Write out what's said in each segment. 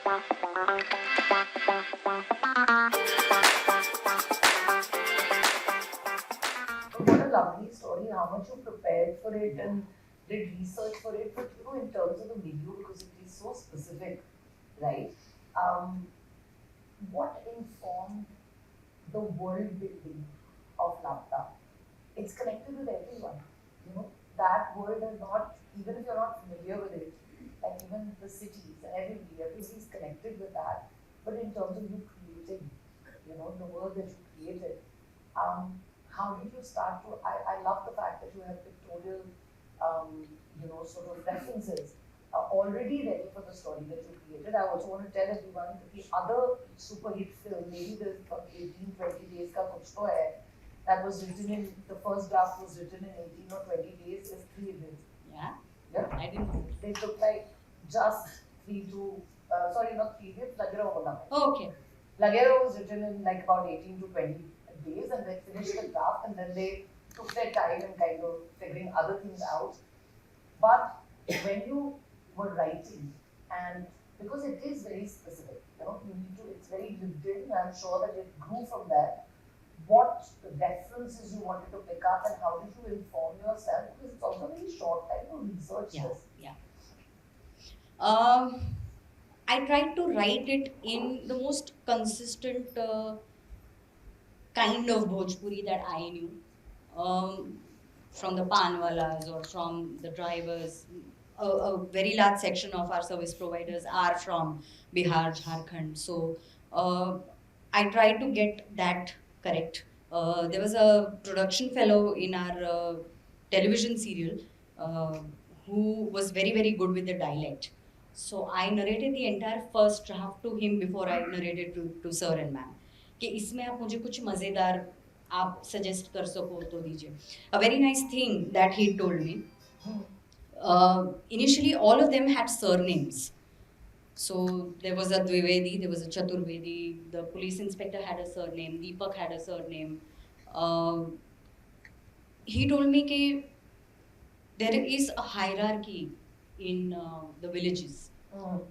What a lovely story, how much you prepared for it and did research for it. But in terms of the video, because it is so specific, right? Um, what informed the world building of Lapta? It's connected with everyone. That world is not, even if you're not familiar with it, like even the cities and everybody's connected with that. But in terms of you creating, the world that you created, how did you start to? I love the fact that you have pictorial, sort of references already ready for the story that you created. I also want to tell everyone that the other super hit film, maybe the 18-20 days ka kuch to hai, that was written in, the first draft was written in 18 or 20 days, is 3 days. Yeah? Yeah? I didn't know. They took like just 3 to, sorry, not 3 days, Lagera Hola. Oh, okay. Lagera was written in like about 18 to 20 days, and they finished the draft, and then they took their time and kind of figuring other things out. But when you were writing, and because it is very specific, you need to, it's very lived in, and I'm sure that it grew from there. What references you wanted to pick up, and how did you inform yourself? Because it's also very short time to research this. Yeah. I tried to write it in the most consistent kind of Bhojpuri that I knew. From the panwalas or from the drivers. A very large section of our service providers are from Bihar, Jharkhand. So I tried to get that correct. There was a production fellow in our television serial who was very, very good with the dialect. So I narrated the entire first draft to him before I narrated to sir and ma'am. कि इसमें आप मुझे कुछ मज़ेदार आप suggest कर सको तो दीजिए. A very nice thing that he told me. Initially, all of them had surnames. So there was a Dwivedi, there was a Chaturvedi, the police inspector had a surname, Deepak had a surname. He told me that there is a hierarchy in the villages,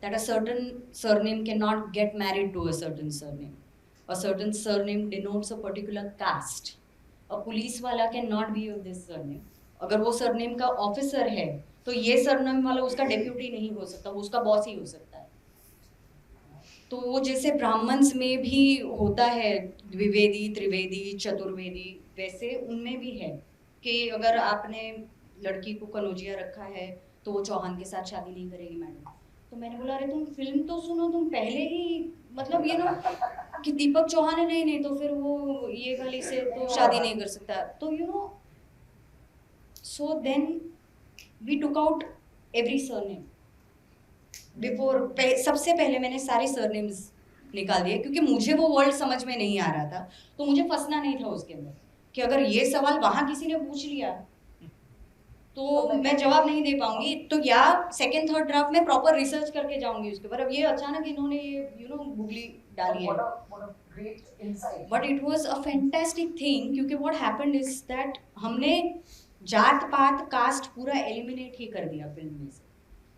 that a certain surname cannot get married to a certain surname. A certain surname denotes a particular caste. A police wala cannot be of this surname. अगर वो surname का officer है तो ये surname वाला उसका deputy नहीं हो सकता, वो उसका बॉस ही हो सकता है. तो वो जैसे ब्राह्मण्स में भी होता है द्विवेदी, त्रिवेदी, चतुर्वेदी, वैसे उनमें भी है कि अगर आपने लड़की को कनौजिया रखा है तो वो चौहान के साथ शादी नहीं करेगी मैडम. तो मैंने बोला अरे तुम फिल्म तो सुनो, तुम पहले ही मतलब ये ना कि दीपक चौहान है, नहीं तो फिर वो ये वाली से तो शादी नहीं कर सकता. तो so then we took out every surname. Before सबसे पहले मैंने सारे सरनेम्स निकाल दिए क्योंकि मुझे वो वर्ल्ड समझ में नहीं आ रहा था, तो मुझे फंसना नहीं था उसके अंदर कि अगर ये सवाल वहां किसी ने पूछ लिया तो मैं जवाब नहीं दे पाऊंगी. तो या सेकंड थर्ड ड्राफ्ट में प्रॉपर रिसर्च करके जाऊंगी उसके ऊपर. अब ये अचानक इन्होंने ये गूगली डाली है. But it was a fantastic thing क्योंकि व्हाट हैपेंड इज दैट हमने जात पात कास्ट पूरा एलिमिनेट ही कर दिया फिल्म में से.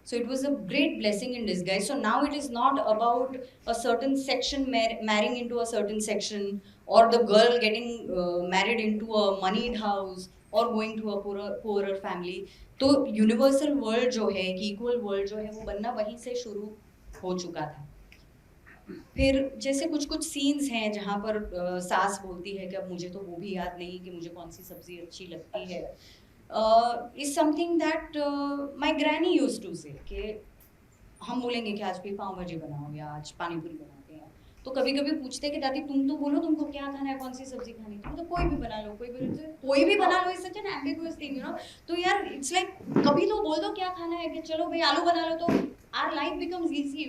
So it was a great blessing in disguise. So now it is not about a certain section marrying into a certain section, or the girl getting married into a moneyed house, or going to a poorer family. तो universal world जो है, equal world जो है, वो बनना वहीं से शुरू हो चुका था. फिर जैसे कुछ सीन्स हैं जहाँ पर सास बोलती है कि अब मुझे तो वो भी याद नहीं कि मुझे कौन सी सब्जी अच्छी लगती है. Is something that my granny used to say कि हम बोलेंगे कि आज भी पाव भाजी बनाओ या आज पानी पूरी बनाते हैं, तो कभी कभी पूछते हैं कि दादी तुम तो बोलो तुमको क्या खाना है, कौन सी सब्जी खानी है. तो कोई भी बना लो, कोई भी बना लो. Is such an ambiguous thing तो यार इट्स लाइक कभी तो बोल दो क्या खाना है कि चलो भाई आलू बना लो, तो our life becomes easy.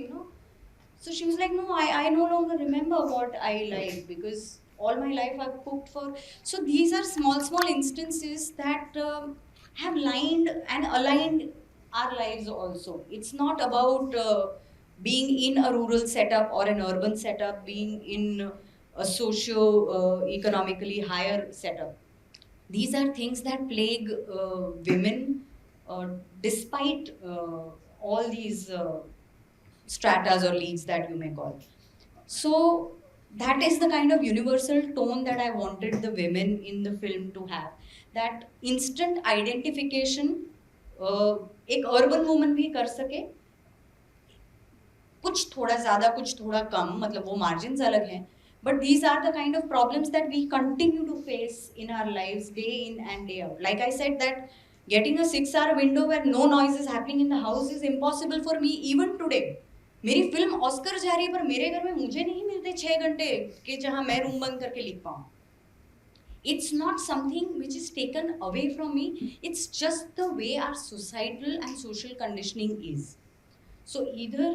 So she was like, no, I no longer remember what I like because all my life I've cooked for. So these are small instances that have lined and aligned our lives also. It's not about being in a rural setup or an urban setup, being in a socio-economically higher setup. These are things that plague women despite all these stratas or leagues that you may call. So that is the kind of universal tone that I wanted the women in the film to have. That instant identification, एक urban woman भी कर सके, कुछ थोड़ा ज़्यादा कुछ थोड़ा कम, मतलब वो margins अलग हैं, but these are the kind of problems that we continue to face in our lives day in and day out. Like I said, that getting a 6-hour window where no noise is happening in the house is impossible for me even today. मेरी film Oscar जा रही है पर मेरे घर में मुझे नहीं मिलते 6 घंटे कि जहां मैं रूम बंद करके लिख पाऊं. It's not something which is taken away from me. It's just the way our societal and social conditioning is. So either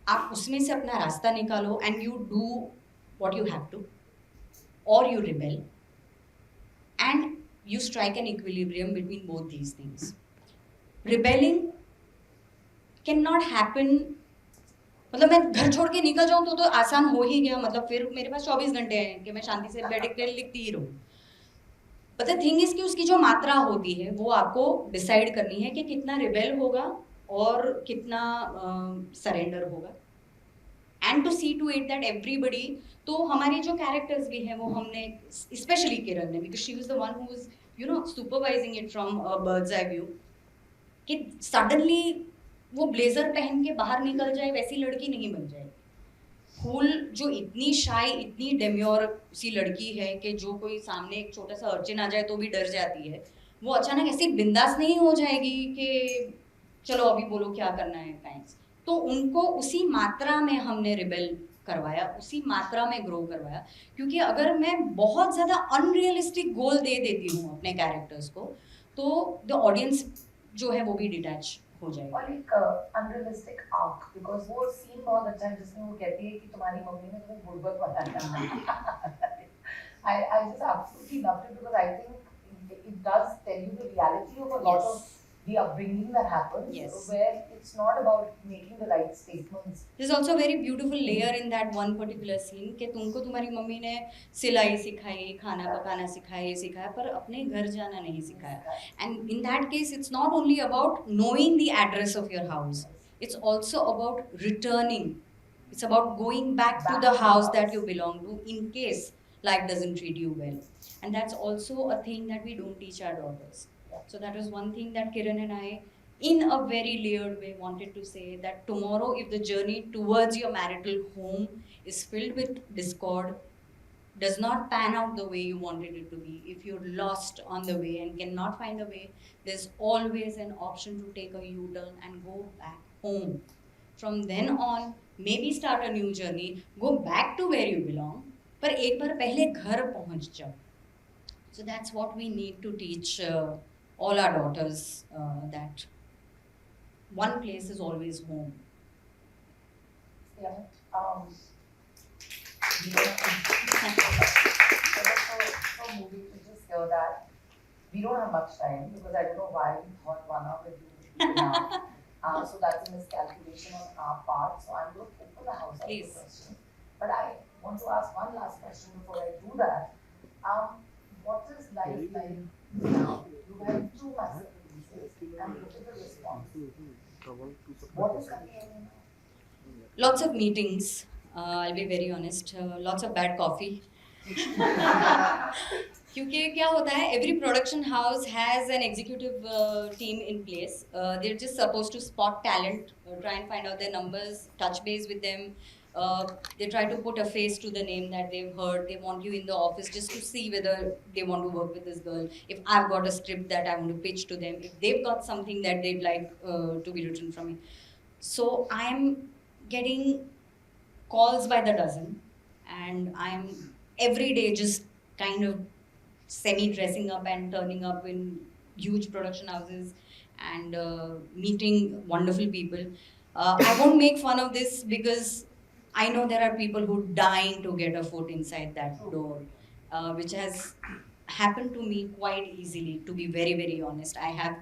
आप उसमें से अपना रास्ता निकालो and you do what you have to, or you rebel and you strike an equilibrium between both these things. Rebelling cannot happen, मतलब मैं घर छोड़ के निकल जाऊं तो आसान हो ही गया, मतलब फिर मेरे पास 24 घंटे हैं कि मैं शांति से बैठ के लिखती ही रहूं. बट द थिंग इज कि उसकी जो मात्रा होती है वो आपको डिसाइड करनी है कि कितना रिबेल होगा और कितना सरेंडर होगा. And to see to it that everybody, तो हमारे जो कैरेक्टर्स भी हैं वो हमने, स्पेशली किरण ने, because she was the one who was you know supervising it from a bird's eye view, कि सडनली वो ब्लेजर पहन के बाहर निकल जाए वैसी लड़की नहीं बन जाएगी. फूल जो इतनी शाय, इतनी डेम्योर सी लड़की है कि जो कोई सामने एक छोटा सा अर्चिन आ जाए तो भी डर जाती है, वो अचानक ऐसी बिंदास नहीं हो जाएगी कि चलो अभी बोलो क्या करना है काइंड्स. तो उनको उसी मात्रा में हमने रिबेल करवाया, उसी मात्रा में ग्रो करवाया, क्योंकि अगर मैं बहुत ज़्यादा अनरियलिस्टिक गोल दे देती हूँ अपने कैरेक्टर्स को तो द ऑडियंस जो है वो भी डिटैच हो जाएगी. और एक अनरियलिस्टिक आर्क, बिकॉज वो सीन बहुत अच्छा है जिसमें वो कहती है कि तुम्हारी मम्मी ने तुम्हें बुड़बक बनाया. I just absolutely loved it because I think it does tell you the reality of a lot of the upbringing that happens, Yes. where it's not about making the right statements. There's also a very beautiful layer in that one particular scene कि तुमको तुम्हारी mummy ने सिलाई सिखाई, खाना पकाना सिखाया, सिखाया, पर अपने घर जाना नहीं सिखाया. And in that case, it's not only about knowing the address of your house. It's also about returning. It's about going back to the house that you belong to in case life doesn't treat you well. And that's also a thing that we don't teach our daughters. So that was one thing that Kiran and I, in a very layered way, wanted to say, that tomorrow if the journey towards your marital home is filled with discord, does not pan out the way you wanted it to be, if you're lost on the way and cannot find a way, there's always an option to take a U-turn and go back home. From then on, maybe start a new journey, go back to where you belong, पर एक बार पहले घर पहुंच जाओ. So that's what we need to teach all our daughters, that one place is always home. Yeah. So moving to just hear that. We don't have much time because I don't know why we thought 1 hour would be enough. So that's a miscalculation on our part. So I'm going to open the house up Please. to questions. But I want to ask one last question before I do that. What is life like now? You have 2 massive releases and look at the response. What is coming in now? Lots of meetings, I'll be very honest, lots of bad coffee. क्योंकि क्या होता है, every production house has an executive team in place. They're just supposed to spot talent, try and find out their numbers, touch base with them. They try to put a face to the name that they've heard. They want you in the office just to see whether they want to work with this girl. If I've got a script that I want to pitch to them, if they've got something that they'd like to be written from me. So I'm getting calls by the dozen, and I'm every day just kind of semi-dressing up and turning up in huge production houses and meeting wonderful people. I won't make fun of this because I know there are people who are dying to get a foot inside that door, which has happened to me quite easily, to be very, very honest. I have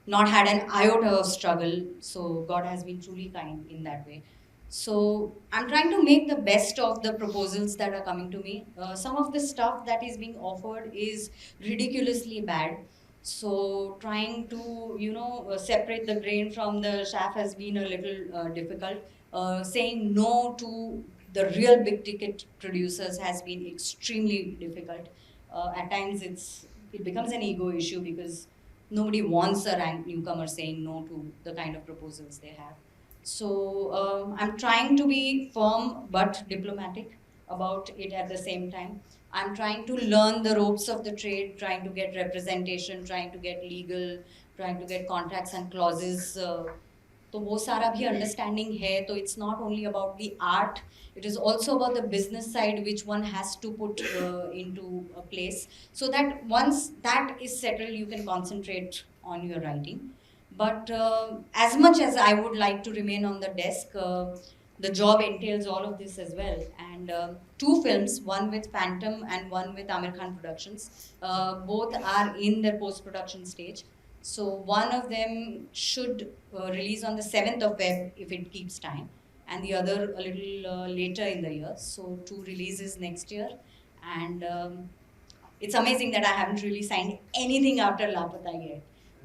not had an iota of struggle, so God has been truly kind in that way. So I'm trying to make the best of the proposals that are coming to me. Some of the stuff that is being offered is ridiculously bad. So trying to, separate the grain from the chaff has been a little difficult. saying no to the real big ticket producers has been extremely difficult. At times, it becomes an ego issue because nobody wants a ranked newcomer saying no to the kind of proposals they have. So I'm trying to be firm but diplomatic about it at the same time. I'm trying to learn the ropes of the trade, trying to get representation, trying to get legal, trying to get contracts and clauses. तो वो सारा भी understanding है तो it's not only about the art, it is also about the business side which one has to put into a place so that once that is settled you can concentrate on your writing. But as much as I would like to remain on the desk, the job entails all of this as well. And two films, one with Phantom and one with Amir Khan Productions, both are in their post-production stage. So one of them should release on the 7th of Feb if it keeps time, and the other a little later in the year. So two releases next year, and it's amazing that I haven't really signed anything after Lapata yet.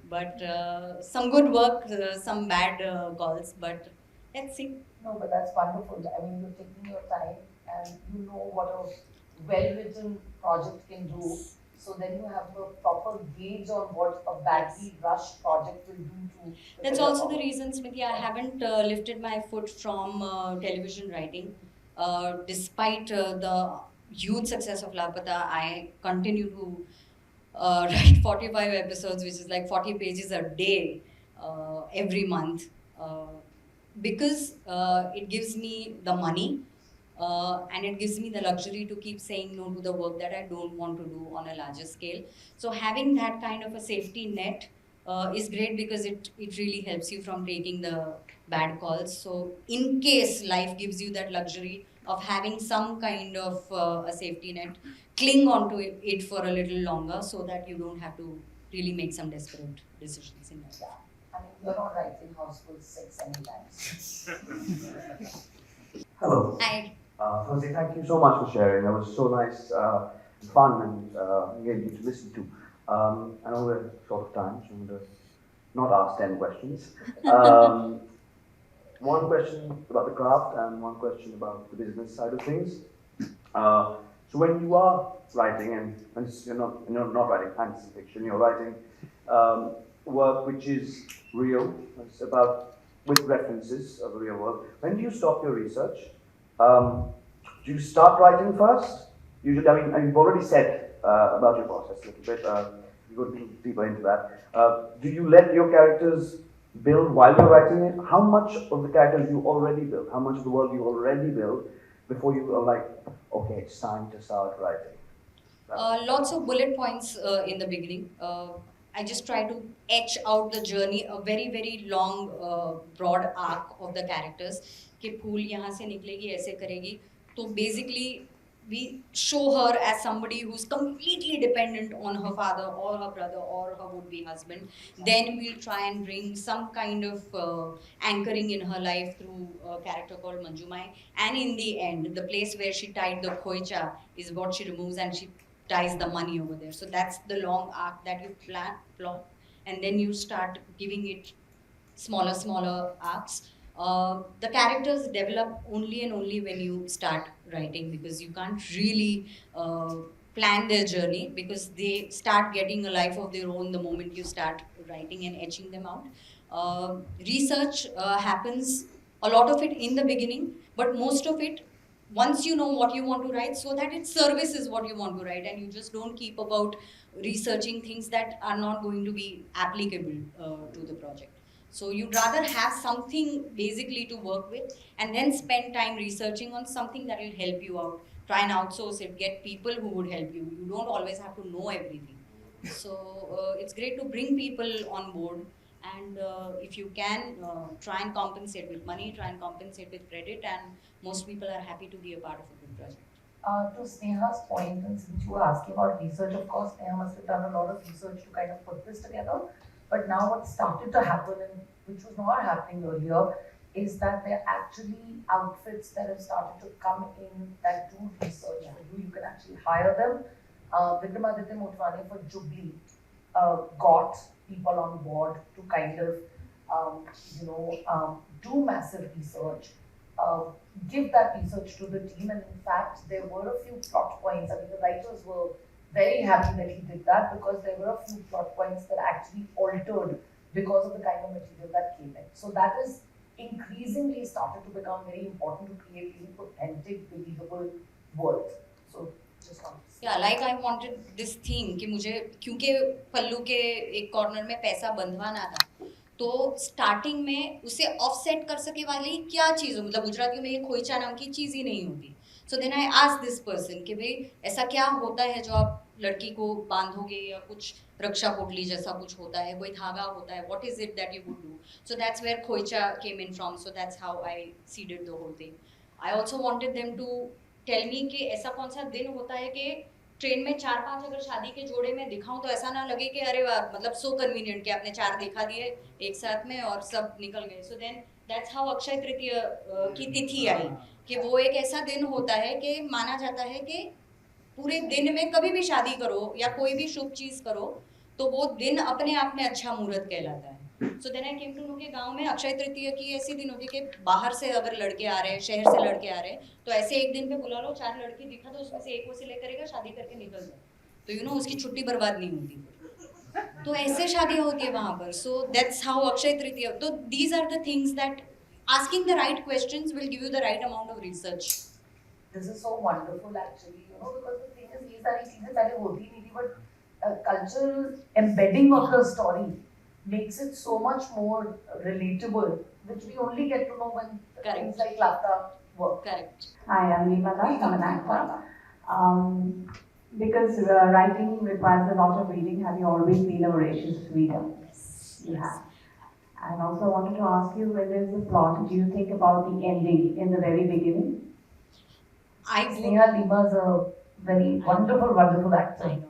But some good work, some bad calls, but let's see. No, but that's wonderful. I mean, you're taking your time and you know what a well-written project can do. So then you have a proper gauge on what a badly rushed project will do to. That's also the reason, Smriti, I haven't lifted my foot from television writing. Despite the huge success of Lapata, I continue to write 45 episodes, which is like 40 pages a day every month. Because it gives me the money and it gives me the luxury to keep saying no to the work that I don't want to do on a larger scale. So having that kind of a safety net is great because it really helps you from taking the bad calls. So in case life gives you that luxury of having some kind of a safety net, cling on to it for a little longer so that you don't have to really make some desperate decisions in life. Yeah. I mean, you're not writing Houseful 6 anytime. Hello. Hi. Firstly, thank you so much for sharing. That was so nice, fun, and engaging to listen to. I know we're short of time, so I'm going to not ask 10 questions. One question about the craft and one question about the business side of things. So when you are writing, and when you're not writing fantasy fiction, you're writing work which is real, it's about with references of real work. When do you stop your research? Do you start writing first? Usually, I mean, you've already said about your process a little bit. You go a little deeper into that. Do you let your characters build while you're writing it? How much of the characters you already build? How much of the world you already build before you are like, okay, it's time to start writing? Lots of bullet points in the beginning. I just try to etch out the journey, a very very long broad arc of the characters. कि फूल यहाँ से निकलेगी ऐसे करेगी. तो basically we show her as somebody who's completely dependent on her father or her brother or her would-be husband. Then we'll try and bring some kind of anchoring in her life through a character called Manjumai. And in the end, the place where she tied the khoicha is what she removes and she ties the money over there. So that's the long arc that you plot, and then you start giving it smaller arcs. The characters develop only and only when you start writing because you can't really plan their journey because they start getting a life of their own the moment you start writing and etching them out. Research happens, a lot of it in the beginning, but most of it once you know what you want to write so that it services what you want to write and you just don't keep about researching things that are not going to be applicable to the project. So you'd rather have something basically to work with and then spend time researching on something that will help you out. Try and outsource it, get people who would help you. You don't always have to know everything. So it's great to bring people on board and if you can, try and compensate with money, try and compensate with credit, and most people are happy to be a part of a good project. To Sneha's point, and since you were asking about research, of course, Sneha must have done a lot of research to kind of put this together. But now what started to happen, and which was not happening earlier, is that there are actually outfits that have started to come in that do research for you. You can actually hire them. Vikramaditya Motwani for Jubilee got people on board to kind of, do massive research give that research to the team. And in fact, there were a few plot points. I mean, the writers were very happy that he did that because there were a few plot points that actually altered because of the kind of material that came in. So that is increasingly started to become very important to create really authentic, believable world. So just wanted to say. या like I wanted this theme कि मुझे क्योंकि पल्लू के एक corner में पैसा बंधवाना था तो स्टार्टिंग में उसे ऑफसेट कर सके वाली क्या चीज़ हो मतलब गुजरातियों में ये खोइचा नाम की चीज़ ही नहीं होती so then I ask this person कि भाई ऐसा क्या होता है जो आप लड़की को बांधोगे या कुछ रक्षा पोटली जैसा कुछ होता है कोई धागा होता है what is it that you would do so that's where khoicha came in from so that's how I seeded the whole thing I also wanted them to tell me कि ऐसा कौन सा दिन होता है कि ट्रेन में 4-5 अगर शादी के जोड़े में दिखाऊं तो ऐसा ना लगे कि अरे वाह मतलब सो कन्वीनियंट कि आपने 4 दिखा दिए एक साथ में और सब निकल गए so then that's how Akshaya Tritiya की तिथि आई कि वो एक ऐसा दिन होता है कि माना जाता है कि पूरे दिन में कभी भी शादी करो या कोई भी शुभ चीज करो तो वो दिन अपने आप में अच्छा मुहूर्त कहलाता है so then I came to know कि गांव में अक्षय तृतीय की ऐसी दिन होती है कि बाहर से अगर लड़के आ रहे हैं शहर से लड़के आ रहे हैं तो ऐसे एक दिन पे बुला लो 4 लड़की दिखा दो उसमें से एक वो सिलेक्ट करेगा शादी करके निकल जाए तो यू नो उसकी छुट्टी बर्बाद नहीं होती तो ऐसे शादियां होती है वहां पर सो दैट्स हाउ अक्षय तृतीय तो these are the things that asking the right questions will give you the right amount of research. This is so wonderful actually, you know, because the thing is, ये सारी चीजें पहले होती नहीं थी, but cultural embedding of the story makes it so much more relatable, which we only get to know when things like Lavta work. Correct. Hi, I'm Neema Das. I'm an actor. Because writing requires a lot of reading, have you always been a voracious reader? Yes. You have. And also, I wanted to ask you, when there's a plot, do you think about the ending in the very beginning? I would. Sneha Lima is a very wonderful, wonderful actor. I know.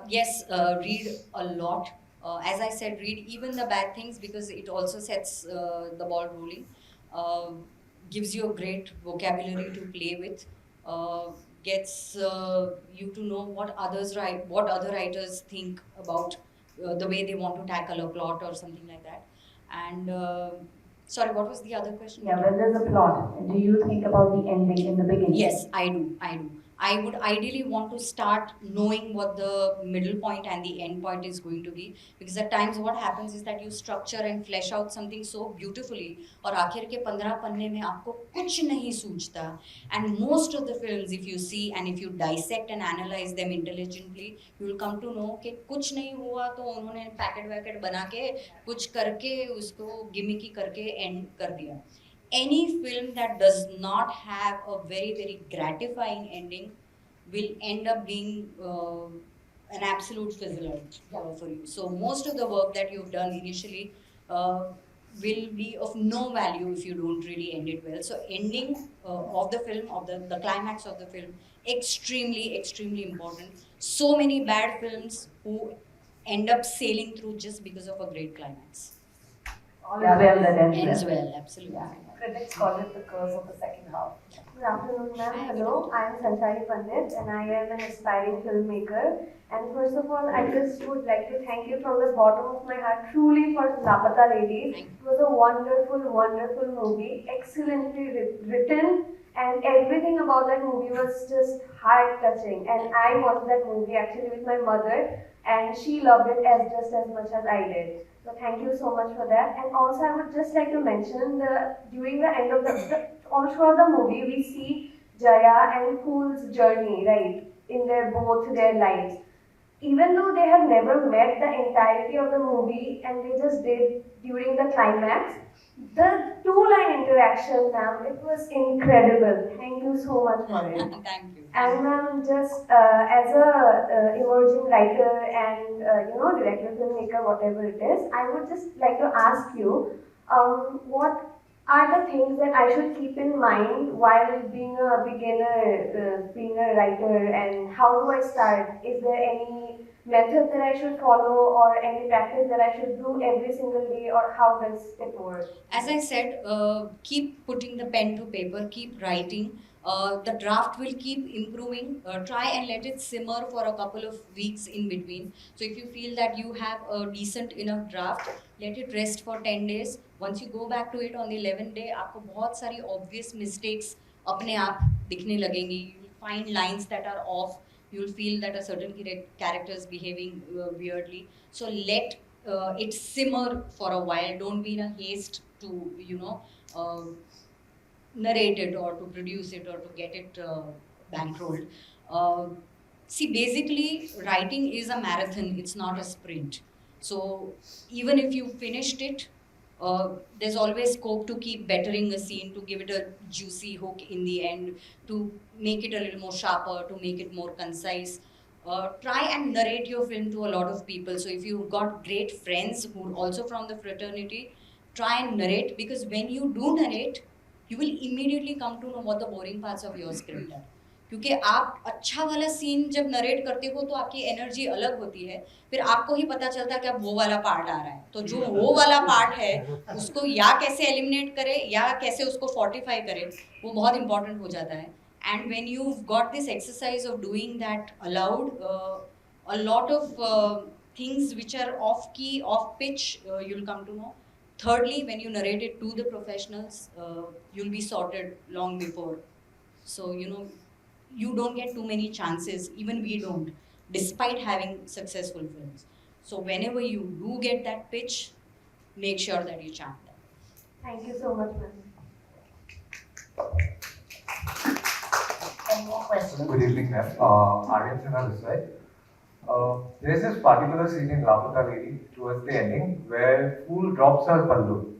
Yes. Read a lot. As I said, read even the bad things because it also sets the ball rolling. Gives you a great vocabulary to play with. Gets you to know what others write, what other writers think about the way they want to tackle a plot or something like that. And sorry, what was the other question? Yeah, when there's a plot, do you think about the ending in the beginning? Yes, I do. I would ideally want to start knowing what the middle point and the end point is going to be because at times what happens is that you structure and flesh out something so beautifully और आखिर के 15 पन्ने में आपको कुछ नहीं सूझता and most of the films if you see and if you dissect and analyze them intelligently you will come to know कि कुछ नहीं हुआ तो उन्होंने पैकेट वैकेट बना के कुछ करके उसको गिमिकी करके एंड कर दिया any film that does not have a very very gratifying ending will end up being an absolute fizzle out for you so most of the work that you've done initially will be of no value if you don't really end it well so ending of the film of the climax of the film extremely important so many bad films who end up sailing through just because of a great climax Yeah, well, that ends well absolutely Yeah. Critics call it the curse of the second half. Good afternoon, ma'am. Hello, I am Sanchari Pandit and I am an aspiring filmmaker. And first of all, I just would like to thank you from the bottom of my heart truly for Lapata Ladies. It was a wonderful movie, excellently written, and everything about that movie was just heart-touching. And I watched that movie actually with my mother and she loved it just as much as I did. So thank you so much for that. And also I would just like to mention during the end of all throughout the movie we see Jaya and Phool's journey, right, in both their lives. Even though they have never met the entirety of the movie and they just did during the climax, the 2-line interaction, ma'am, it was incredible. Thank you so much for it. thank you And ma'am, just as a emerging writer and director, filmmaker, whatever it is, I would just like to ask you, what are the things that I should keep in mind while being a beginner, being a writer, and how do I start? Is there any method that I should follow or any practice that I should do every single day, or how does it work? As I said, keep putting the pen to paper, keep writing. The draft will keep improving. Try and let it simmer for a couple of weeks in between. So if you feel that you have a decent enough draft, let it rest for 10 days. Once you go back to it on the 11th day, आपको बहुत सारी obvious mistakes अपने आप दिखने लगेंगी. You'll find lines that are off. You'll feel that a certain character is behaving weirdly. So let it simmer for a while. Don't be in a haste to narrate it or to produce it or to get it bankrolled. See, basically, writing is a marathon. It's not a sprint. So even if you finished it, there's always scope to keep bettering a scene, to give it a juicy hook in the end, to make it a little more sharper, to make it more concise. Try and narrate your film to a lot of people. So if you've got great friends who are also from the fraternity, try and narrate, because when you do narrate, you will immediately come to know what the boring parts of your script are. क्योंकि आप अच्छा वाला scene जब narrate करते हो तो आपकी energy अलग होती है, फिर आपको ही पता चलता है कि अब वो वाला पार्ट आ रहा है, तो जो वो वाला पार्ट है उसको या कैसे एलिमिनेट करे या कैसे उसको फोर्टिफाई करे, वो बहुत इंपॉर्टेंट हो जाता है. And when you've got this exercise of doing that aloud, a lot of things which are off key, off pitch, you'll come to know. Thirdly, when you narrate it to the professionals, you'll be sorted long before. So, you don't get too many chances, even we don't, despite having successful films. So whenever you do get that pitch, make sure that you chant them. Thank you so much, ma'am. Any more questions? Good evening, ma'am. Aryan Sinha this side. There is this particular scene in Lapata Lady towards the ending where Fool drops her pallu.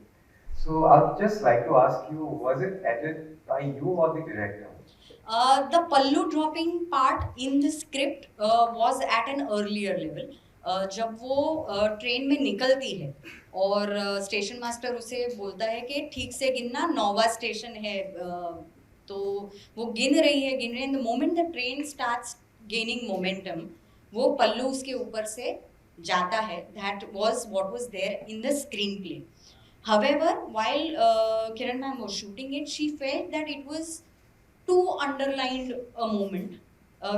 So I'd just like to ask you, was it edited by you or the director? The pallu dropping part in the script was at an earlier level. जब वो train में निकलती है और station master उसे बोलता है कि ठीक से गिनना, 9वां स्टेशन है, तो वो गिन रही है. The moment the train starts gaining momentum, वो पल्लू उसके ऊपर से जाता है. That was what was there in the screenplay. However, while Kiran ma'am was shooting it, she felt that it was too underlined a moment,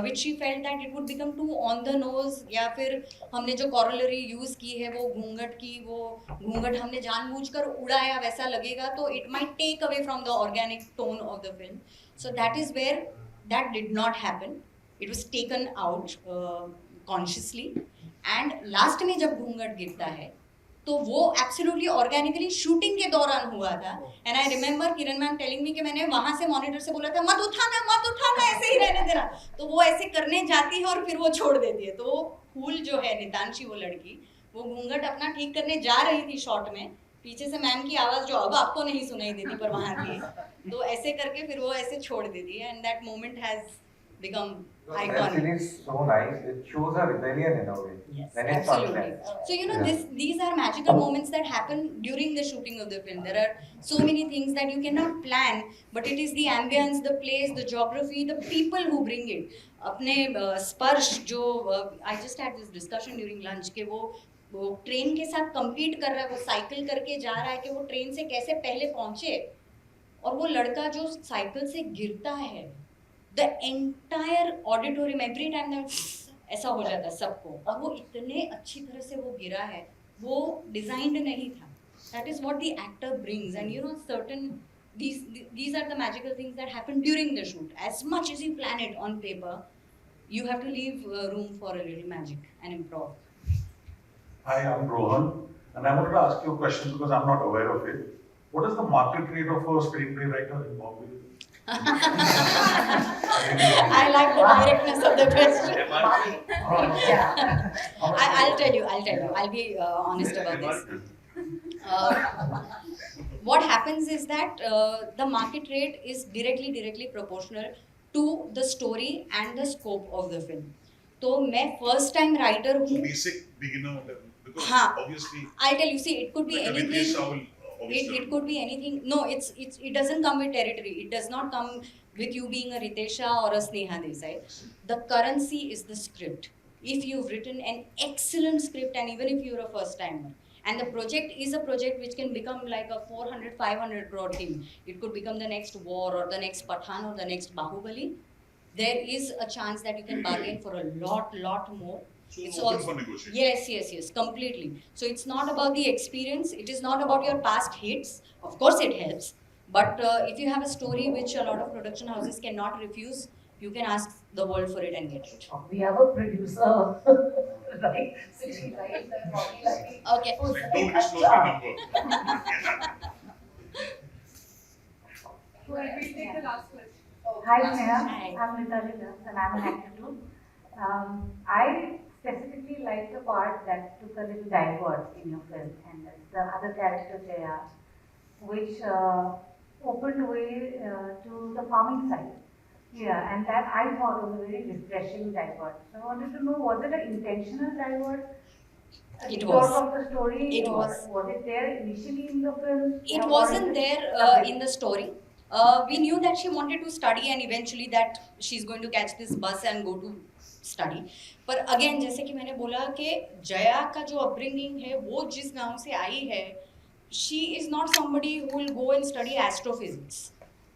which she felt that it would become too on the nose, या फिर हमने जो corollary use की है वो घूंघट की, वो घूंघट हमने जानबूझकर उड़ाया वैसा लगेगा, तो it might take away from the organic tone of the film. So that is where that did not happen. It was taken out consciously. And last में जब घूंघट गिरता है तो वो एब्सोल्युटली ऑर्गेनिकली शूटिंग के दौरान हुआ था. And I remember Kiran ma'am telling me कि मैंने वहां से मॉनिटर से बोला था मत उठाना ऐसे ही रहने देना, तो वो ऐसे करने जाती है और फिर वो छोड़ देती है. तो वो फूल जो है नितांशी, वो लड़की, वो घूंघट अपना ठीक करने जा रही थी शॉट में, पीछे से मैम की आवाज जो अब आपको नहीं सुनाई देती पर वहां थी, तो ऐसे करके फिर वो ऐसे छोड़ देती है. And that moment has become iconic. That scene is so nice. It shows her rebellion in a way. Yes, when it's absolutely. unplanned. So these are magical moments that happen during the shooting of the film. There are so many things that you cannot plan, but it is the ambience, the place, the geography, the people who bring it. अपने स्पर्श जो I just had this discussion during lunch कि वो train के साथ compete कर रहा है, वो साइकिल करके जा रहा है कि वो ट्रेन से कैसे पहले पहुंचे, और वो लड़का जो साइकिल से गिरता है, the entire auditorium every time that ऐसा हो जाता है सबको, और वो इतने अच्छी तरह से वो गिरा है, वो designed नहीं था. That is what the actor brings. And certain these are the magical things that happen during the shoot. As much as you plan it on paper, you have to leave room for a little magic and improv. Hi, I'm Rohan, and I wanted to ask you a question because I'm not aware of it. What is the market rate of a screenplay writer in Bombay? I like the directness of the question. Yeah. I'll tell you. I'll be honest about this. What happens is that the market rate is directly proportional to the story and the scope of the film. तो मैं first time writer हूँ. So basic beginner level, because हाँ. obviously. I'll tell you. See, it could be like anything. It could be anything. No, it doesn't come with territory. It does not come with you being a Ritesha or a Sneha Desai. The currency is the script. if you've written an excellent script, and even if you're a first timer, and the project is a project which can become like a 400-500 crore thing, it could become the next War or the next Pathan or the next Bahubali, there is a chance that you can bargain for a lot more. So It's open also for negotiation. yes, completely. So it's not about the experience, it is not about your past hits. Of course it helps, but if you have a story which a lot of production houses cannot refuse, you can ask the world for it and get it. We have a producer, right? So she writes that probably like. Okay. who's But like, don't disclose the number. Well, we'll take the last question. Hi Sneha, Hi. I'm Rita Villas and I'm an actor too. I specifically like the part that took a little divert in your film, and that's the other character Jaya, which opened way to the farming side. Yeah, and that I thought was a very refreshing divert. So I wanted to know, was it an intentional divert? It Because was. of the story, It or was. it there initially in the film? It Or wasn't is there a bit- in the story. We knew that she wanted to study and eventually that she's going to catch this bus and go to study. पर again जैसे कि मैंने बोला कि जया का जो upbringing है वो जिस गांव से आई है, she is not somebody who will go and study astrophysics.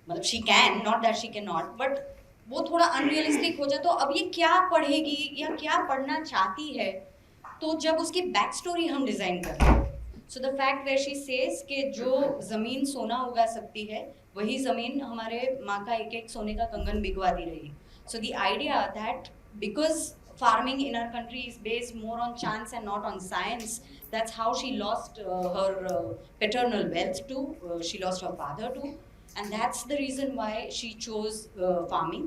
मतलब she can, not that she cannot, but वो थोड़ा unrealistic हो जाए तो अब ये क्या पढ़ेगी या क्या पढ़ना चाहती है, तो जब उसकी बैक स्टोरी हम डिजाइन करते हैं, so the fact where she says कि जो जमीन सोना उगा सकती है वही जमीन हमारे माँ का एक एक सोने का कंगन बिकवाती रही. So the idea that because farming in our country is based more on chance and not on science, that's how she lost her paternal wealth too, she lost her father too, and that's the reason why she chose farming.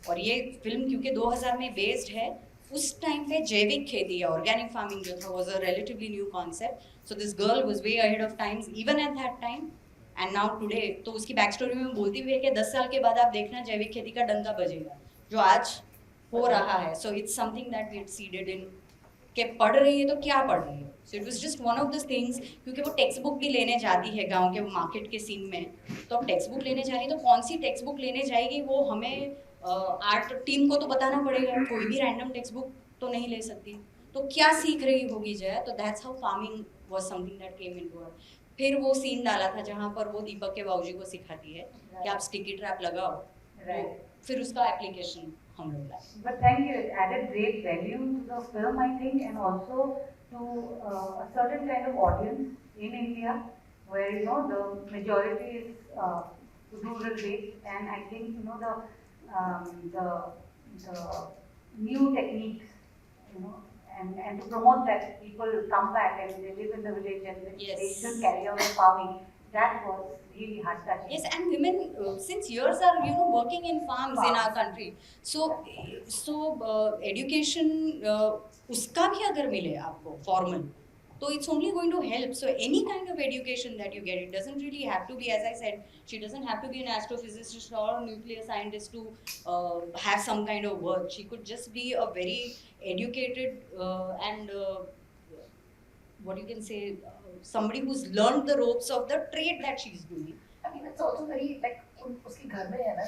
और ये film क्योंकि 2000 में based है, उस time पे जैविक खेती या ऑर्गेनिक फार्मिंग जो था was a relatively new concept. So this girl was way ahead of times even at that time and now today. तो उसकी बैक स्टोरी में बोलती हुई है कि 10 साल के बाद आप देखना जैविक खेती का डंका बजेगा जो आज हो रहा है. So it's something that we seeded in कि पढ़ रही है तो क्या पढ़ रही है. So it was just one of this things, क्योंकि वो टेक्स्ट बुक भी लेने जाती है गांव के मार्केट के सीन में, तो अब टेक्स्ट बुक लेने जा रही है तो कौन सी टेक्स्ट बुक लेने जाएगी वो हमें आर्ट टीम को तो बताना पड़ेगा, कोई भी रैंडम टेक्स्ट बुक तो नहीं ले सकती. तो क्या सीख रही होगी जया, तो that's how farming was something that came into हर. फिर वो सीन डाला था जहाँ पर वो दीपक के बाबूजी को सिखाती है कि आप स्टिकी ट्रैप लगाओ, Right. फिर उसका एप्लीकेशन हम लोग लाए. But thank you, it added great value to the film, I think, and also to a certain kind of audience in India, where you know the majority is rural based, and I think you know the new techniques, you know, and to promote that people come back and they live in the village and Yes. they should carry on farming. That was really heart touching. Yes, and women since years are working in farms in our country. So education उसका भी अगर मिले आपको formal, so it's only going to help. So any kind of education that you get, it doesn't really have to be, as I said, she doesn't have to be an astrophysicist or a nuclear scientist to have some kind of work. She could just be a very educated and what you can say, somebody who's learned the ropes of the trade that she's doing. I mean, it's also very like उसके घर में है ना,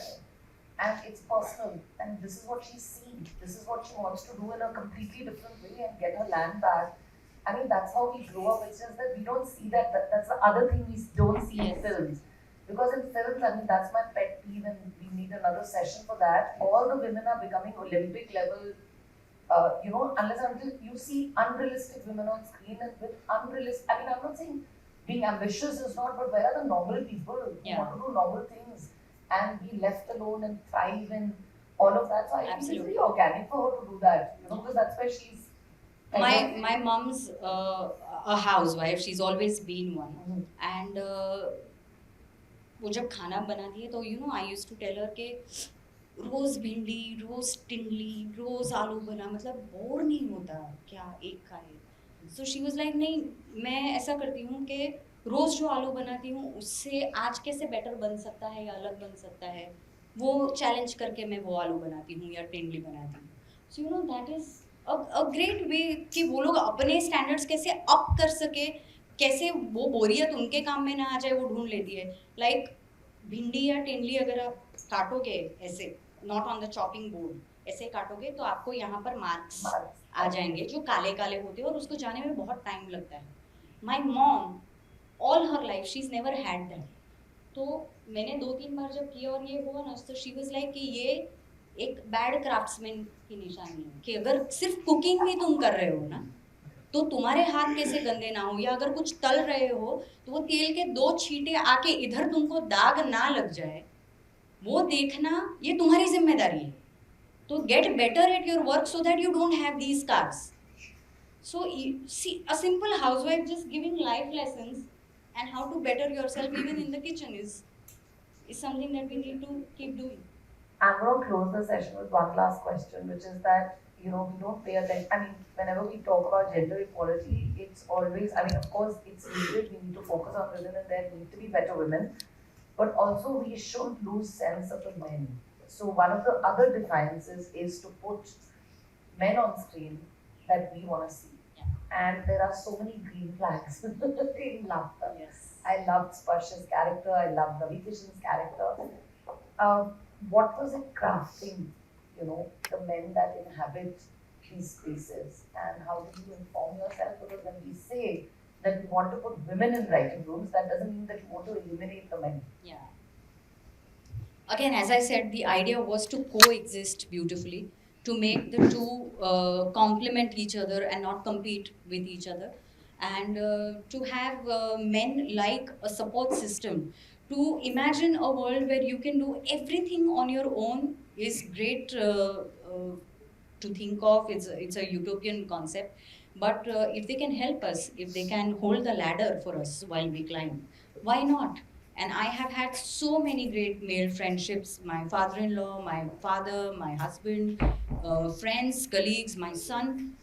and it's personal, and this is what she's seen. This is what she wants to do in a completely different way and get her land back. I mean, that's how we grow up. It's just that we don't see that. That's the other thing we don't see in Yes. films. Because in films, I mean, that's my pet peeve, and we need another session for that. All the women are becoming Olympic level. Unless until you see unrealistic women on screen and with unrealistic. I mean, I'm not saying being ambitious is not, but where are the normal people who Yeah. want to do normal things and be left alone and thrive in all of that? So I think it's Absolutely. very organic for her to do that, because that's where she's. My mom's a housewife. She's always been one. Mhm. And वो जब खाना बनाती है तो I used to tell her कि रोज भिंडी, रोज टिंडली, रोज आलू बना, मतलब बोर नहीं होता क्या एक खाए. सो शी वाज लाइक नहीं, मैं ऐसा करती हूँ कि रोज जो आलू बनाती हूँ उससे आज कैसे बेटर बन सकता है या अलग बन सकता है, वो चैलेंज करके मैं वो आलू बनाती हूँ या टिंडली बनाती हूँ. So that is a great way कि वो लोग अपने स्टैंडर्ड्स कैसे अप कर सके, कैसे वो बोरियत उनके काम में ना आ जाए, वो ढूंढ लेती है. लाइक भिंडी या टिंडली अगर आप काटोगे ऐसे, not on the chopping board, ऐसे काटोगे तो आपको यहाँ पर मार्क्स आ जाएंगे जो काले काले होते हैं और उसको जाने में बहुत टाइम लगता है. My mom all her life she is never had that. तो मैंने 2-3 बार जब किया और ये हुआ ना, तो शी वाज लाइक कि ये एक बैड क्राफ्ट्समैन की निशानी है कि अगर सिर्फ कुकिंग भी तुम कर रहे हो ना, तो तुम्हारे हाथ कैसे गंदे ना हो, या अगर कुछ तल रहे हो तो वो तेल के 2 छींटे आके इधर तुमको दाग ना लग जाए, वो देखना ये तुम्हारी जिम्मेदारी है. तो get better at your work so that you don't have these scars. So, see, a simple housewife just giving life lessons and how to better yourself even in the kitchen is something that we need to keep doing. I'm going to close the session with one last question, which is that, you know, we don't pay attention. I mean, whenever we talk about gender equality, it's always, I mean, of course, it's needed. We need to focus on women and there need to be better women. But also, we shouldn't lose sense of the men. So, one of the other defiances is to put men on screen that we want to see. And there are so many green flags in Laughter. Yes. I loved Sparsh's character, I loved Ravi Kishan's character. What was it crafting, you know, the men that inhabit these spaces, and how did you inform yourself? Because when we say that we want to put women in writing rooms, that doesn't mean that you want to eliminate the men. Yeah. Again, as I said, the idea was to coexist beautifully, to make the two complement each other and not compete with each other, and to have men like a support system. To imagine a world where you can do everything on your own is great to think of. It's a utopian concept. But if they can help us, if they can hold the ladder for us while we climb, why not? And I have had so many great male friendships, my father-in-law, my father, my husband, friends, colleagues, my son.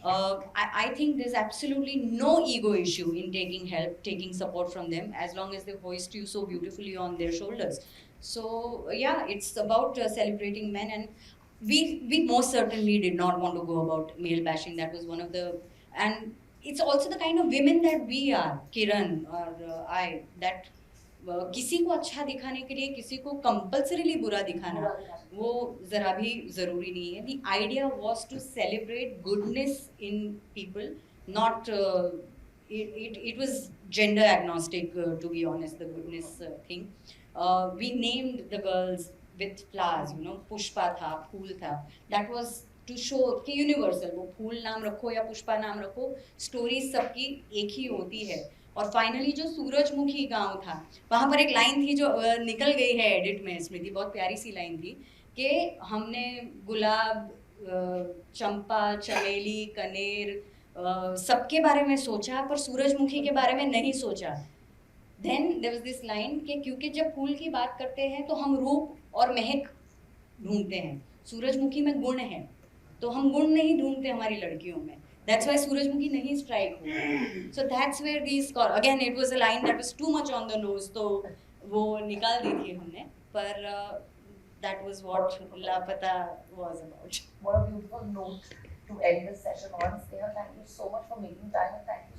I think there's absolutely no ego issue in taking help, taking support from them, as long as they hoist you so beautifully on their shoulders. So yeah, it's about celebrating men, and we most certainly did not want to go about male bashing. That was one of the, and it's also the kind of women that we are, Kiran or I, that किसी को अच्छा दिखाने के लिए किसी को compulsorily बुरा दिखाना वो जरा भी जरूरी नहीं है. The idea was to celebrate goodness in people, not it was gender agnostic, to be honest, the goodness thing. We named the girls with flowers, you know, Pushpa था, फूल था. That was to show कि universal, वो फूल नाम रखो या पुष्पा नाम रखो, story सबकी एक ही होती है. और फाइनली जो सूरजमुखी गांव था, वहाँ पर एक लाइन थी जो निकल गई है एडिट में, स्मृति, बहुत प्यारी सी लाइन थी कि हमने गुलाब, चंपा, चमेली, कनेर सबके बारे में सोचा पर सूरजमुखी के बारे में नहीं सोचा. Then there was this line कि क्योंकि जब फूल की बात करते हैं तो हम रूप और महक ढूंढते हैं, सूरजमुखी में गुण है तो हम गुण नहीं ढूंढते हमारी लड़कियों में. That's why सूरजमुखी नहीं strike हुआ. So that's where these, again it was a line that was too much on the nose, तो वो निकाल दी थी हमने, पर that was what लापता was about. What a beautiful note to end this session on. Sneha, thank you so much for making time, and thank